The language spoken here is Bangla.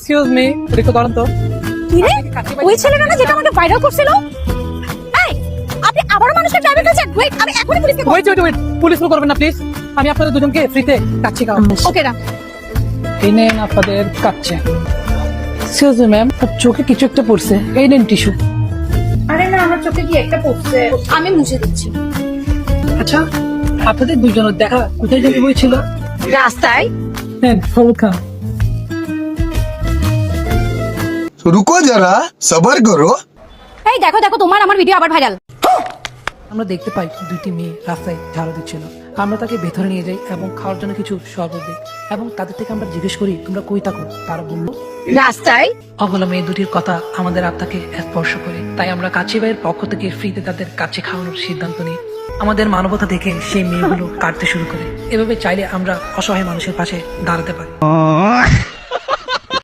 এক্সকিউজ মি, একটু দাঁড়ান তো। কি রে, ওই ছেলেটা না যেটা আমাকে ভাইরাল করছিল? এই, আপনি আবারও মানুষকে ড্রাইভিং করছেন? ওয়েট, আমি এখনই পুলিশকে কল। ওয়েট, পুলিশ ফোন করবেন না প্লিজ। আমি আপনাদের দুজনকে ফ্রিতে কাচ্চি খাওয়াবো। ওকে না, এই নেন আপনাদের কাচ্চি। এক্সকিউজ মি ম্যাম, চোখে কিছু একটা পড়ছে, এই নেন টিস্যু। আরে না, আমার চোখে কি একটা পড়ছে, আমি মুছে দিচ্ছি। আচ্ছা, আপনাদের দুজনের দেখা কোথায় যেতে হয়েছিল? রাস্তায়। নেন ফল খান। तो रुको जरा सबर करो। এই দেখো দেখো, তোমার আমার ভিডিও আবার ভাইরাল। আমরা দেখতে পাই দুইটি মেয়ে রাস্তায় ঝাড়ু দিচ্ছিল। আমরা তাকে ভেতরে নিয়ে যাই এবং খাওয়ার জন্য কিছু শরবত দিই এবং তাদের থেকে আমরা জিজ্ঞেস করি তোমরা কই থাকো। তারা বলল রাস্তায়। অগলা মেয়ে দুটির কথা আমাদের আত্মাকে স্পর্শ করে, তাই আমরা কাচ্চি ভাইয়ের পক্ষ থেকে ফ্রিতে তাদের কাচ্চি খাওয়ানোর সিদ্ধান্ত নিই। আমাদের মানবতা দেখে সেই মেয়েগুলো কাটতে শুরু করে। এভাবে চাইলে আমরা অসহায় মানুষের পাশে দাঁড়াতে পারি।